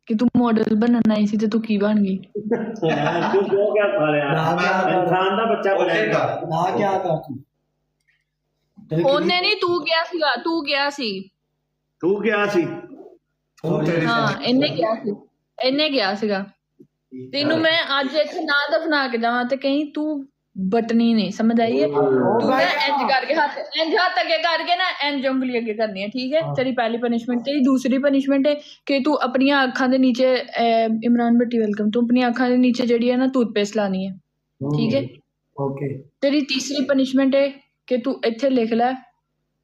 कि तू मॉडल बनना आई सी ते तू की बन गई? तू जो क्या खा रहा इंसान दा बच्चा बनेगा ना क्या कर तू ਉਹਨੇ ਨਹੀਂ ਤੂੰ ਕਿਹਾ ਸੀਗਾ ਤੂੰ ਕਿਹਾ ਸੀ ਹਾਂ ਇਹਨੇ ਕਿਹਾ ਸੀਗਾ ਤੈਨੂੰ ਮੈਂ ਅੱਜ ਇੱਥੇ ਨਾ ਦਫਨਾ ਕੇ ਜਾਵਾਂ ਤੇ ਕਹੀਂ ਤੂੰ बटनी नहीं समझ आई है तू ना इंज करके हाथ अगे करके ना इंज उंगली अगे करनी है ठीक है तेरी पहली पनिशमेंट तेरी दूसरी पनिशमेंट है कि तू अपनी अखां दे नीचे इमरान भट्टी वेलकम तू अपनी अखां दे नीचे जड़ी है ना टूथपेस्ट लानी है ठीक है ओके तेरी तीसरी पनिशमेंट है कि तू इत्थे लिख ले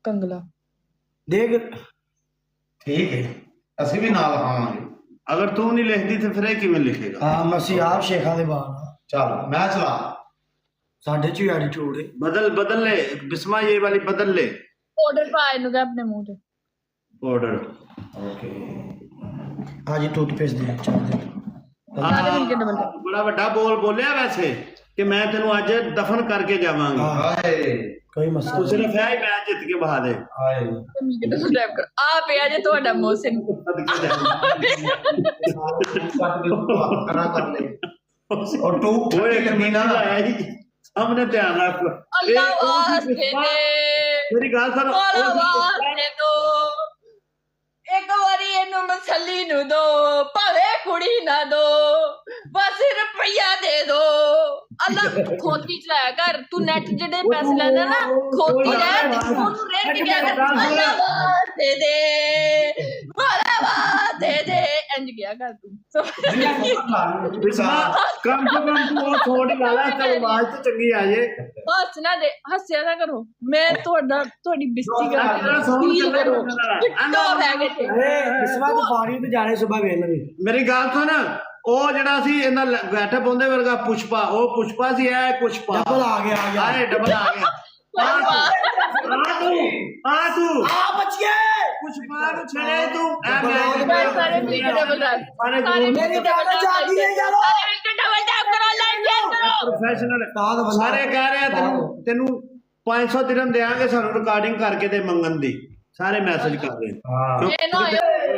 कंगला देख ठीक है असि भी नाल खावांगे अगर तू नहीं लिखदी ते फिर किवें लिखेगा हां मसी आप शेखा दे बाल चल मैं चला साढ़े च एटीट्यूड है बदल ले बिस्मा ये वाली बदल ले पाउडर पा इनु के अपने मुंह पे पाउडर ओके आज टूथपेस्ट दे चल दे बड़ा बड़ा बोलिया वैसे कि मैं तेनू आज दफन करके जावांगी हाय कोई मसला तू सिर्फ है मैच जित के बहा दे हाय सब्सक्राइब कर आ पे आज ਤੁਹਾਡਾ ਮੋਹਸਿਨ करा कर ले और तू ओए कमीना आया ही सामने ध्यान रख अल्लाह वास्ते दे मेरी गाल सुन अल्लाह वास्ते दो एक बारी ਇਹਨੂੰ ਮਸਲੀ ਨੂੰ ਦੋ ਭਾਵੇਂ ਕੁੜੀ ਨਾ ਦੋ ਬਸ ਰੁਪਈਆ ਦੇ ਦੋ ਅੱਲਾ ਖੋਤੀ ਚਲਾਇਆ ਕਰ ਤੂੰ ਨੈਟ ਜਿਹੜੇ ਪੈਸੇ ਲੈਂਦਾ ਨਾ ਖੋਤੀ ਲੈ ਉਹਨੂੰ ਰੇਟ ਕੇ ਕਰ ਅੱਲਾ ਵਾਸਤੇ ਦੇ ਮਾਰਾ ਵਾਸਤੇ ਦੇ ਇੰਜ ਗਿਆ ਕਰ ਤੂੰ बिस्मा कम से कम तू वो थोड़ी गाला तो आवाज तो चंगी आ जाए ਹੱਸਣਾ ਦੇ ਹੱਸਿਆ ਨਾ ਕਰੋ ਮੈਂ ਤੁਹਾਡੀ ਬਿਸਤੀ बिस्मा तो पानी पे जाने सुबह वेल रे मेरी गाल सुन ਉਹ ਜਿਹੜਾ ਸੀ ਇਹਨਾਂ ਬੈਠੇ ਬੋਂਦੇ ਵਰਗਾ ਪੁਸ਼ਪਾ ਉਹ ਪੁਸ਼ਪਾ ਸੀ ਐ ਪੁਸ਼ਪਾ डबल आ गया ਆਏ ਡਬਲ ਆ ਗਿਆ ਤੂੰ आ बच गए ਪੁਸ਼ਪਾ ਨੂੰ ਛੜੇ ਤੂੰ मैं सारे मिलके डबल टैप सारे मेरी दादा जागी है यार सारे मिलके डबल टैप करो लाइक शेयर करो प्रोफेशनल दादा बंदा ਸਾਰੇ ਕਹਿ ਰਹੇ ਆ ਤੈਨੂੰ 500 ਦਿਰਹਮ ਦੇਾਂਗੇ ਸਾਨੂੰ ਰਿਕਾਰਡਿੰਗ ਕਰਕੇ ਦੇ ਮੰਗਣ ਦੀ ਸਾਰੇ ਮੈਸੇਜ ਕਰ ਰਹੇ हां ये ना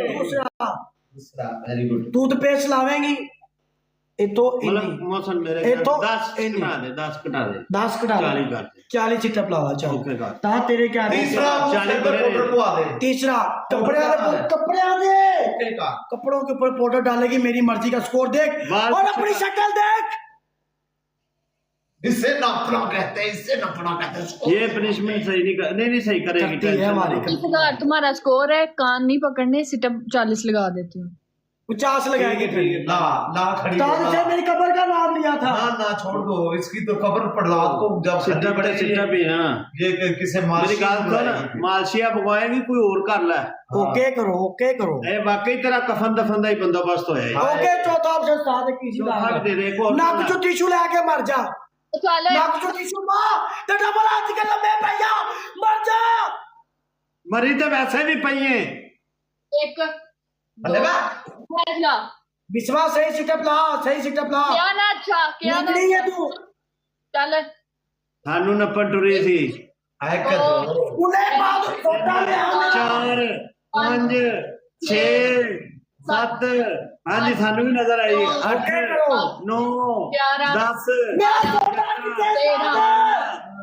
दूसरा दूसरा वेरी गुड टूथपेस्ट लावेंगी ये तो मतलब मौसम मेरे ये तो 10 कटा दे 10 कटा दे 10 कटा 40 कर दे 40 चिट्टा पलावा चल ओके कर ता तेरे क्या तीसरा 40 पाउडर पवा दे तीसरा कपड़े दे ओके का कपड़ों के ऊपर पाउडर डालेगी मेरी मर्जी का स्कोर देख बाल और अपनी शक्ल देख इससे नापना कहते हैं इससे नापना कहते हैं ये पनिशमेंट सही नहीं सही करेगी करती है हमारी हजार तुम्हारा स्कोर है कान नहीं पकड़ने सिटअप 40 लगा देती हूँ 50 लगाएंगे फिर ना ना खड़ी ताज से मेरी कब्र का नाम लिया था ना ना छोड़ दो इसकी तो खबर प्रहलाद को जब सिद्धा बड़े सिद्धा भी ना ये किसे मेरी गाल सुन मालशिया पकवाएगी कोई और कर ले ओके करो ए वाकई तेरा कफन दफन दा ही बंदोबस्त होया है ओके चौथा ऑप्शन साथ टिश्यू चौथा दे दे को ना कुछ टिश्यू लेके मर जा चल ना कुछ टिश्यू मां ते डबल हाथ के लंबे भैया मर जा मरी तो वैसे भी पई है एक फैसला बिस्वा सही सिटअप ला क्या ना अच्छा क्या ना नहीं है तू चल थानू नपन टुरी सी आए का तो उन्हें बाद छोटा ले आने 4 5 6 7 हाँ जी थानू भी नजर आई 8 9 10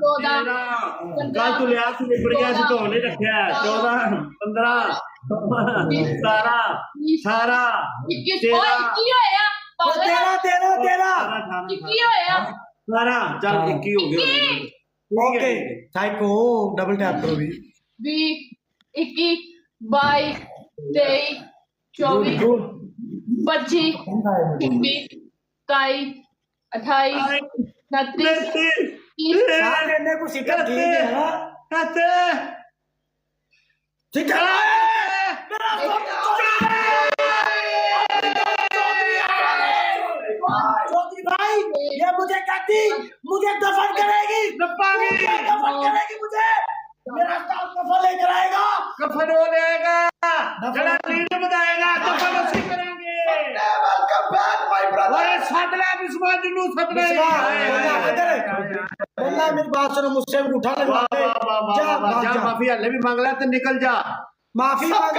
कल तू लिया तू निपट गया सी तो नहीं रखा 14 15 17 18 18 चल 21 हो गया ओके साइको डबल टैप करो भी 21 22 23 24 25 26 27 28 29 साथ करने को सिटअप ठीक है ना सिटअप चौधरी भाई ये मुझे कहती मुझे दफन करेगी मुझे मेरा स्टाफ कफन लेकर आएगा कफन हो जाएगा गला लीड बताएगा कफन उसी करेंगे वेलकम बैक माय ब्रदर ओए सदला बिस्मा जुनू सदला बोलना मेरी बात सुनो मुझसे उठा ले जा माफी हल्ले भी मांग ले तो निकल जा माफी मांग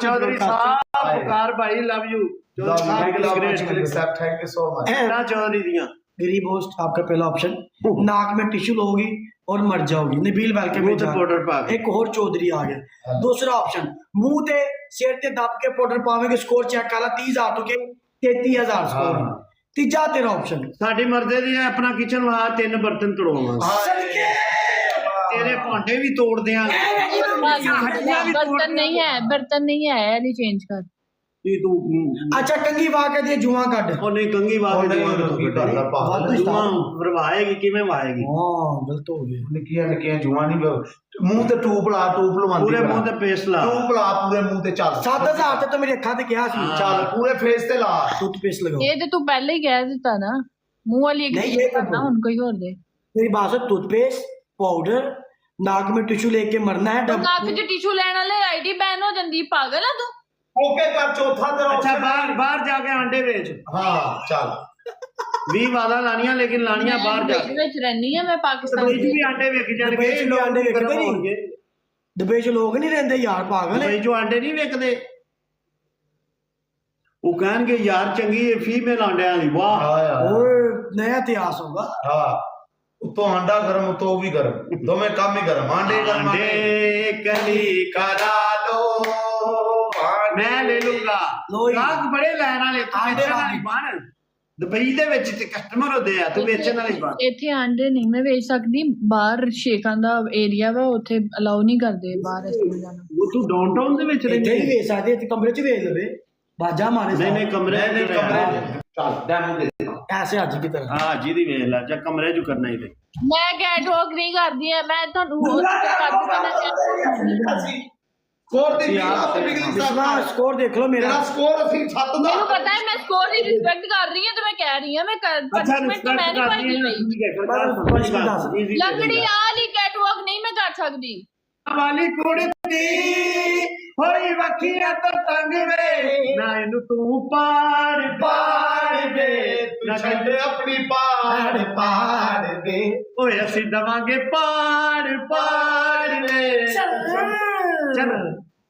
चौधरी साहब ਪੁਕਾਰ ਭਾਈ love you thank you so much. ਨਾ ਚੋਰੀ ਦੀਆਂ गरीब होस्ट आपका पहला ऑप्शन, नाक में टिश्यू लोगी और मर जाओगी। नबील वेलकम मुंह ते पाउडर पा के। एक और चौधरी आ गया। दूसरा ऑप्शन, मुंह ते सिर ते दब के पाउडर पावेंगे, स्कोर चेक करा 30,000 तो के 33,000 स्कोर। तीजा तेरा ऑप्शन, ਸਾਡੀ ਮਰਦੇ ਦੀ ਹੈ, ਆਪਣਾ ਕਿਚਨ ਵਾ 3 ਬਰਤਨ ਤੜਵਾਵਾਂਗੇ, ਤੇਰੇ ਭਾਂਡੇ ਵੀ ਤੋੜ ਦਿਆਂਗੇ। बर्तन नहीं है नहीं चेंज कर ਇਹ ਤੂੰ अच्छा कंगी वाह के दिए जुआ कट। ਉਹ ਨਹੀਂ ਕੰਗੀ ਵਾਹ ਦੇ ਕੀ ਕਰਦਾ ਪਾ ਜੂਆਂ ਵਰਵਾਏਗੀ ਕਿਵੇਂ ਵਾਏਗੀ? हां गलत हो गया। ਨਿੱਕੀਆਂ ਨਿੱਕੀਆਂ ਜੂਆਂ ਨਹੀਂ ਮੂੰਹ ਤੇ ਟੂਪ ਲਵਾਉਂਦੀ ਪੂਰੇ ਮੂੰਹ ਤੇ ਪੇਸਟ ਲਾ ਟੂਪ ਲਾ ਪੂਰੇ ਮੂੰਹ ਤੇ ਚੱਲ 7,000 ਤੇ ਮੇਰੇ ਅੱਖਾਂ ਤੇ ਕਿਹਾ ਸੀ ਚੱਲ ਪੂਰੇ ਫੇਸ ਤੇ ਲਾ टूथपेस्ट लगाओ। ये तो तू पहले ही कह देता ना, मुंह वाली एक नहीं, चीज ये करना तो- उनको ही और दे। मेरी बात सुन, टूथपेस्ट पाउडर नाक में टिश्यू लेके मरना है। नाक च टिश्यू लेने वाले आईडी बैन हो जाती, पागल है तू? ਓਕੇ ਕਰ ਚੌਥਾ ਤੇਰਾ ਅੱਛਾ option। ਬਾਹਰ ਜਾ ਕੇ ਆਂਡੇ ਵੇਚ। ਹਾਂ ਚੱਲ 20 ਵਾਲਾ ਲਾਣੀਆਂ ਲੇਕਿਨ ਲਾਣੀਆਂ ਬਾਹਰ ਜਾ ਕੇ। ਵਿੱਚ ਰਹਿਣੀ ਹੈ ਮੈਂ ਪਾਕਿस्तान ਦੁਬਈ 'ਚ ਵੀ ਆਂਡੇ ਵੇਚ ਜਾਣਗੇ। ਦੁਬਈ 'ਚ ਵੀ ਆਂਡੇ ਵਿਕਦੇ ਨਹੀਂ। ਹੋਣਗੇ। दुबई च लोग नहीं रहते यार, पागल है। ਦੁਬਈ 'ਚ ਆਂਡੇ ਨਹੀਂ ਵਿਕਦੇ। ਉਹ ਕਹਿਣਗੇ ਯਾਰ ਚੰਗੀ ਹੈ ਫੀਮੇਲ ਆਂਡਿਆਂ ਦੀ, ਵਾਹ ਹਾਂ ਯਾਰ और नया इतिहास होगा। ਹਾਂ ਉਤੋਂ ਆਂਡਾ ਗਰਮ ਉਤੋਂ ਵੀ ਗਰਮ ਦੋਵੇਂ ਕੰਮ ਹੀ ਗਰਮ ਆਂਡੇ ਗਰਮ ਆਂਡੇ ਕਲੀ ਕਰਾ ਲੋ ਮੈਂ ਲੈ ਲੂੰਗਾ। ਲੋਈ। ਗਾਹਕ ਬੜੇ ਲੈਣ ਵਾਲੇ, ਤੂੰ ਆਂਡੇ ਵੇਚਣ ਵਾਲੀ ਬਣ। ਦੁਬਈ ਦੇ ਵਿੱਚ ਤੇ ਕਸਟਮਰ ਹੁੰਦੇ ਆ, ਤੂੰ ਵੇਚਣ ਵਾਲੀ ਬਣ। ਇੱਥੇ ਆਂਡੇ ਨਹੀਂ ਮੈਂ ਵੇਚ ਸਕਦੀ, ਬਾਹਰ ਸ਼ੇਖਾਂ ਦਾ ਏਰੀਆ ਵਾ, ਉੱਥੇ ਅਲਾਉ ਨਹੀਂ ਕਰਦੇ ਬਾਹਰ ਇਸ ਤਰ੍ਹਾਂ ਜਾਣਾ। ਉਹ ਤੂੰ ਡਾਊਨਟਾਊਨ ਦੇ ਵਿੱਚ इतने ਰਹਿੰਦੀ ही बेच सकते थे, कमरे च बेच लवे बाजा मारे ਨਹੀਂ ਨਹੀਂ ਕਮਰੇ ਨਹੀਂ ਚ ਕਮਰੇ ਰਹਿ। ਚੱਲ ਡੈਮੋ ਦੇ ਦੇ ऐसे आज की तरह। ਹਾਂ ਜਿਹਦੀ ਵੇਖ ਲੈ ਜਾਂ ਕਮਰੇ ਚ ਕਰਨਾ ਹੀ ਤੇ ਮੈਂ ਗੈਟ ਵਰਕ ਨਹੀਂ ਕਰਦੀ ਐ, ਮੈਂ ਤੁਹਾਨੂੰ ਹੋਰ ਅਸੀਂ ਸਕੋਰ ਦੀ पिछला स्कोर देख लो मेरा। ਤੇਰਾ ਸਕੋਰ ਅਸੀਂ 7 ਦਾ ਮੈਨੂੰ ਪਤਾ ਹੈ ਮੈਂ ਸਕੋਰ ਦੀ ਰਿਸਪੈਕਟ ਕਰ ਰਹੀ ਹਾਂ ਤੇ ਮੈਂ ਕਹਿ ਰਹੀ ਹਾਂ ਮੈਂ ਪਨਿਸ਼ਮੈਂਟ ਤਾਂ ਮੈਂ ਨਹੀਂ ਭਰਦੀ ਪਈ। ਲੰਗੜੀ ਵਾਲੀ ਗੈਟ ਵਰਕ ਨਹੀਂ ਮੈਂ ਕਰ ਸਕਦੀ। ਵਾਲੀ ਕੁੜਤੀ ਹੋਈ ਵੱਖੀਆਂ ਤੋਂ ਤੰਗ ਵੇ ਨਾ ਇਹਨੂੰ ਤੂੰ ਪਾੜ ਪਾੜ ਵੇ ਤੂੰ ਛੱਡ ਆਪਣੀ ਪਾੜ ਪਾੜ ਦੇ ਓਏ ਅਸੀਂ ਦਵਾਂਗੇ ਪਾੜ ਪਾੜ ਵੇ ਚੱਲ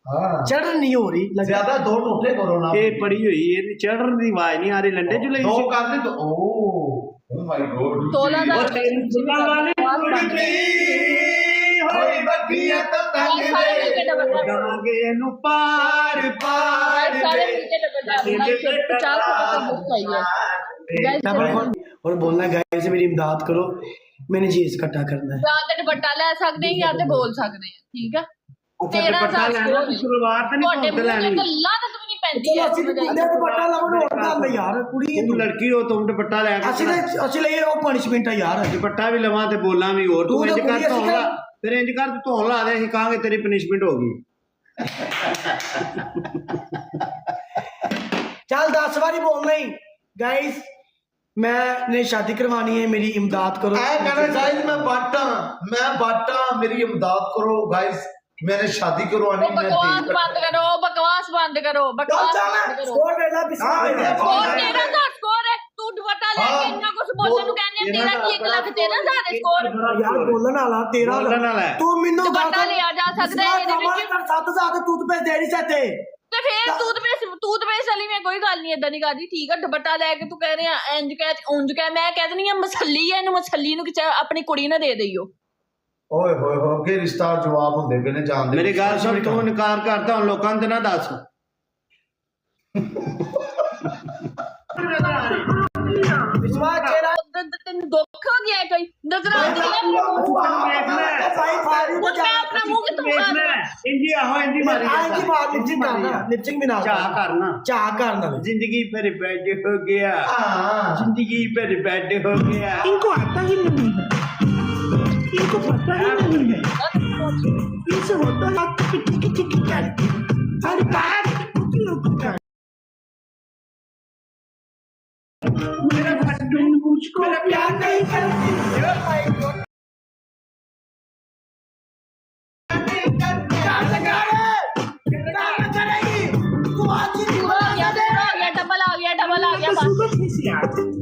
ਹਾਂ चढ़ नहीं हो रही लग ਜ਼ਿਆਦਾ ਦੋ ਟੋਟੇ ਕਰੋ ਨਾ ਇਹ ਪੜੀ ਹੋਈ ਇਹਦੀ ਚੜਨ ਦੀ ਆਵਾਜ਼ ਨਹੀਂ ਆ ਰਹੀ, ਲੰਡੇ ਚ ਲਈ ਦੋ ਕਰਦੇ ਤਾਂ ਓ ਮਾਈ ਗੋਡ ਤੋਲਾ ਦਾ ਉਹ ਤੇਰੀ ਦੁਕਾਨ ਵਾਲੀ ਕੁੜਤੀ ਹੋਈ ਵੱਖੀਆਂ ਤੋਂ ਤੰਗ ਸਾਰੇ ਵੇ ਮਿਲ ਕੇ ਡਬਲ ਦਵਾਂਗੇ ਇਹਨੂੰ ਪਾੜ ਪਾੜ ਸਾਰੇ ਵੇ ਮਿਲ ਕੇ ਡਬਲ 50 रुपए बुक चाहिए डबल। और बोलना गाइस मेरी इमदाद करो, मैंने जीन्स इकट्ठा करना है। ਜਾਂ ਤੇ ਦੁਪੱਟਾ ਲੈ ਸਕਦੇ ਹਾਂ ਜਾਂ ਤੇ ਬੋਲ ਸਕਦੇ ਹਾਂ, ਠੀਕ ਆ? ਤੇਰਾ ਲੈਣਾ ਸ਼ੁਰੂਆਤ ਨਹੀਂ ਤੁਹਾਡੇ ਤੋਂ ਮੂੰਹ ਲੈਣੀ। ਤੇ ਲਾਨਤ ਵੀ ਨਹੀਂ ਪੈਂਦੀ चलो ਐ ਅਸੀਂ ਕੁੜੀਆਂ ਦੁਪੱਟਾ ਲਾਉਣ ਹੋਰ ਗੱਲ ਯਾਰ, ਕੁੜੀ ਤੂੰ ਲੜਕੀ ਹੋ ਤੂੰ ਦੁਪੱਟਾ ਲੈ ਕੇ ਅਸੀਂ ਲਈ ਉਹ ਪਨਿਸ਼ਮੈਂਟ ਆ ਯਾਰ। ਦੁਪੱਟਾ ਵੀ ਲਵਾਂ ਤੇ ਬੋਲਾਂ ਵੀ ਹੋਰ। ਤੂੰ ਤੂੰ ਇੰਜ ਤਾਂ ਕਰ ਕੁੜੀ ਧੌਣ ਲਾ, ਅਸੀਂ ਫਿਰ ਇੰਜ ਕਰ ਤੂੰ ਧੌਣ ਲਾ ਦੇ, ਅਸੀਂ ਕਹਾਂਗੇ ਤੇਰੀ ਪਨਿਸ਼ਮੈਂਟ ਹੋ ਗਈ। चल 10 बारी बोलना ही गाइस, मैंने शादी करवानी है, मेरी इमदाद करो। ਐ कहना गाइस मैं बाटा मेरी इमदाद करो गाइस, मैंने शादी करवानी मैं बकवास बंद करो, बकवास बंद करो, बकवास बंद करो। स्कोर वेला पिछला वेला। स्कोर 13,000 स्कोर है, तू दुपट्टा लेके इतना कुछ बोलने ਨੂੰ ਕਹਿੰਦੇ 13,00,000 स्कोर। यार बोलन वाला तेरा ਬੋਲਣ ਵਾਲਾ ਹੈ। तू मिन्नू ਦੁਪੱਟਾ ਲਿਆ ਜਾ ਸਕਦਾ ਹੈ ਇਹਦੇ ਵਿੱਚ। 7,000 टूथपेस्ट दे नहीं सकते। ਤੇ ਫੇਰ ਟੂਥਪੇਸਟ ਵਾਲੀ ਮੈਂ ਕੋਈ ਗੱਲ ਨਹੀਂ ਏਦਾਂ ਨਹੀਂ ਕਰਦੀ, ਠੀਕ ਆ? ਦੁਪੱਟਾ ਲੈ ਕੇ ਤੂੰ ਕਹਿ ਰਿਹਾ ਇੰਜ ਕਹਿ ਉਂਝ ਕਹਿ, ਮੈਂ ਕਹਿ ਦਿੰਦੀ ਆ ਮਸੱਲੀ ਹੈ, ਇਹਨੂੰ ਮਸੱਲੀ ਨੂੰ ਆਪਣੀ ਕੁੜੀ ਨਾ ਦੇ ਦਈਓ। ਓਏ ਹੋਏ ਹੋਏ ਅੱਗੇ ਰਿਸ਼ਤਾ ਜਵਾਬ ਹੁੰਦੇ ਪਏ ਨੇ ਜਾਣਦੇ ਮੇਰੀ ਗੱਲ ਸੁਣ, ਤੂੰ ਇਨਕਾਰ ਕਰਦਾ ਹੁਣ ਲੋਕਾਂ ਨੂੰ ਤੇ ਨਾ ਦੱਸ। विश्वास तेरा ਤੈਨੂੰ ਦੁੱਖ ਹੋ ਗਿਆ ਕੋਈ ਨਜ਼ਰ ਆਉਂਦੀ ਹੈ? भाई फारू तो जा। ਮੈਂ ਆਪਣਾ ਮੂੰਹ ਕਿੱਥੋਂ ਵੇਖ ਮਾਰ ਲੈ ਇੰਜੀ ਆਹੋ ਇੰਜੀ ਮਾਰੀ आज की बात लिपसिंग करना, लिपसिंग भी ना ਚਾਹ ਕਰਨਾ। चाह करना। जिंदगी पर बैड हो गया, ਹਾਂ जिंदगी पर बैड हो गया। इनको आता ही नहीं है, इनको पता ही नहीं है, इनसे होता है टिक करके हर बात मेरा हस्बैंड मुझको प्यार नहीं करती। डबल आ गया बस।